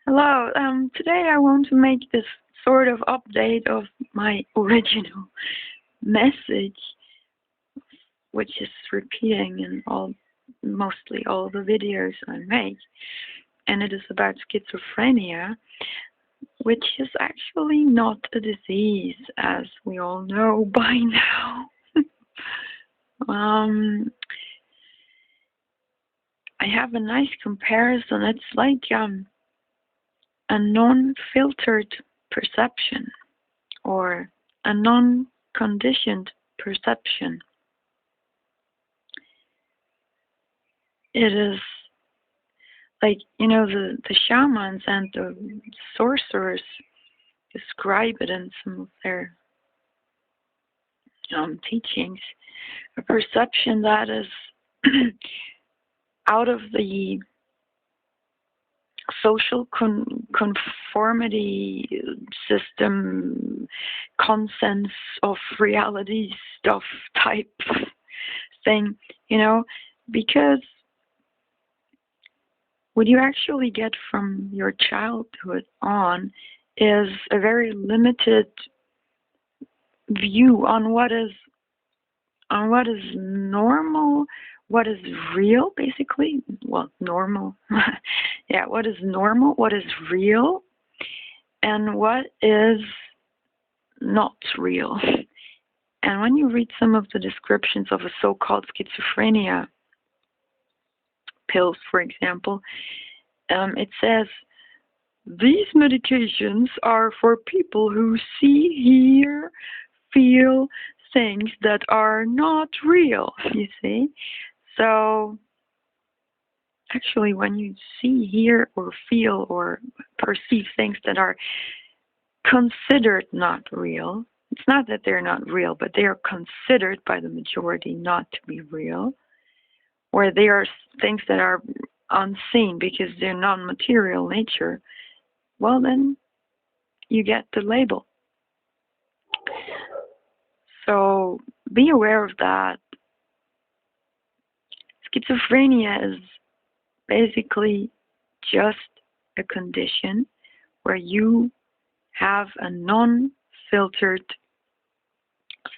Hello. Today I want to make this sort of update of my original message, which is repeating in mostly all the videos I make, and it is about schizophrenia, which is actually not a disease, as we all know by now. um, I have a nice comparison. It's like a non-filtered perception or a non-conditioned perception. It is like, the shamans and the sorcerers describe it in some of their teachings, a perception that is out of the social conformity system, consensus of reality stuff type thing, because what you actually get from your childhood on is a very limited view on what is normal, what is real, basically. Well, normal. Yeah, what is normal, what is real, and what is not real. And when you read some of the descriptions of a so-called schizophrenia pills, for example, it says, these medications are for people who see, hear, feel things that are not real, you see. So actually, when you see, hear, or feel, or perceive things that are considered not real, it's not that they're not real, but they are considered by the majority not to be real, or they are things that are unseen because they're non-material nature, well, then you get the label. So be aware of that. Schizophrenia is basically just a condition where you have a non-filtered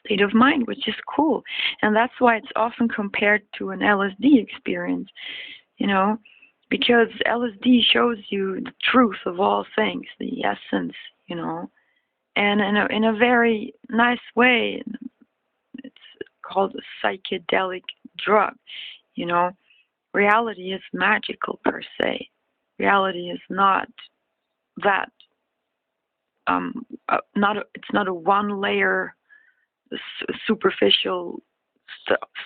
state of mind, which is cool. And that's why it's often compared to an LSD experience, because LSD shows you the truth of all things, the essence, and in a very nice way. It's called a psychedelic drug, Reality is magical per se. Reality is not that. It's not a one-layer superficial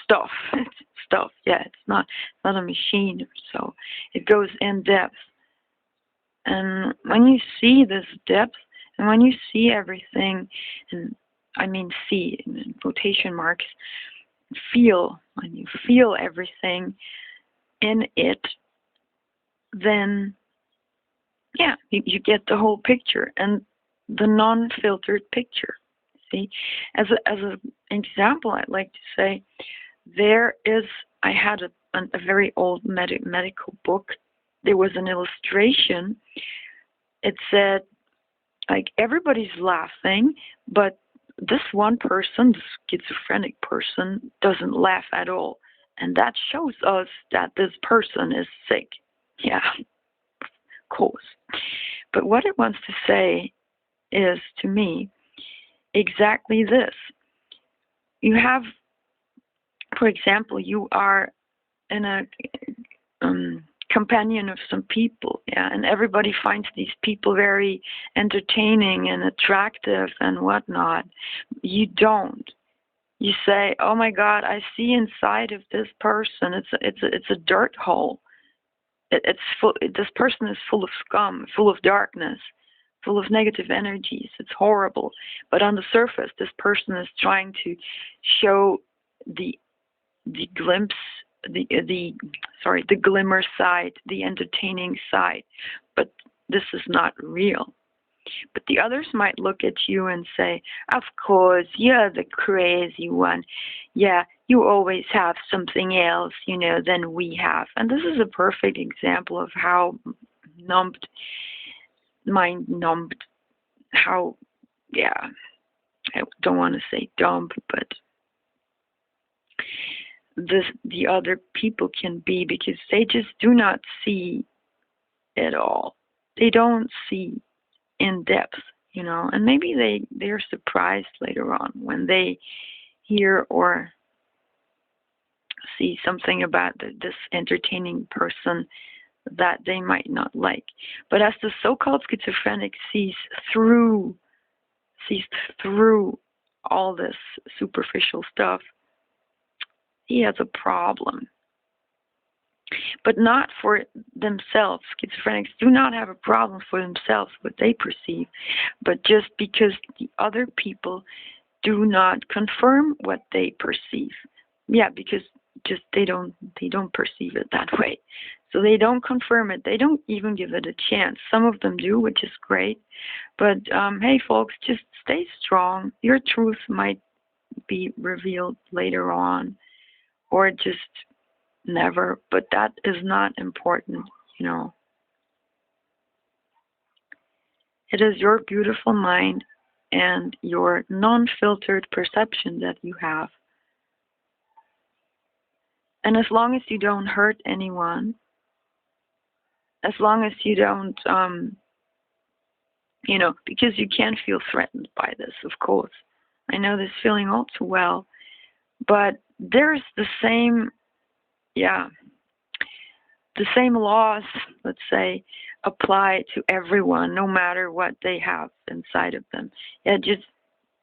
stuff. It's stuff. Yeah, it's not a machine. So it goes in depth. And when you see this depth, and when you see everything, and I mean see in quotation marks, when you feel everything in it, then yeah, you get the whole picture and the non-filtered picture. See, as an example, I'd like to say I had a very old medical book. There was an illustration. It said, like, everybody's laughing, but this one person, the schizophrenic person, doesn't laugh at all. And that shows us that this person is sick. Yeah, of course. But what it wants to say is, to me, exactly this. You have, for example, you are in a companion of some people, yeah, and everybody finds these people very entertaining and attractive and whatnot. You don't. You say, "Oh my God, I see inside of this person. It's a dirt hole. It's full. This person is full of scum, full of darkness, full of negative energies. It's horrible." But on the surface, this person is trying to show the glimpse, the glimmer side, the entertaining side. But this is not real. But the others might look at you and say, "Of course, you're the crazy one. Yeah, you always have something else, than we have." And this is a perfect example of how numbed mind numbed, how, yeah, I don't want to say dumb, but the other people can be, because they just do not see it all. They don't see in depth, and maybe they're surprised later on when they hear or see something about this entertaining person that they might not like. But as the so-called schizophrenic sees through all this superficial stuff, he has a problem. But not for themselves. Schizophrenics do not have a problem for themselves, what they perceive, but just because the other people do not confirm what they perceive. Yeah, because just they don't perceive it that way. So they don't confirm it. They don't even give it a chance. Some of them do, which is great. But hey, folks, just stay strong. Your truth might be revealed later on, or just never. But that is not important, It is your beautiful mind and your non-filtered perception that you have. And as long as you don't hurt anyone, as long as you don't, because you can feel threatened by this, of course. I know this feeling all too well. But there's the same laws, let's say, apply to everyone, no matter what they have inside of them. Yeah, just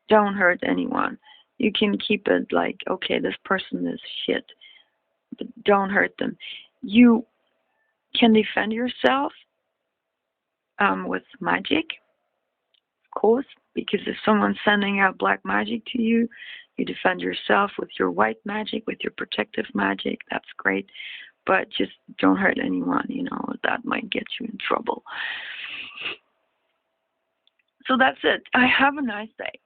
don't hurt anyone. You can keep it like, okay, this person is shit, but don't hurt them. You can defend yourself with magic, of course, because if someone's sending out black magic to you, you defend yourself with your white magic, with your protective magic. That's great. But just don't hurt anyone, that might get you in trouble. So that's it. Have a nice day.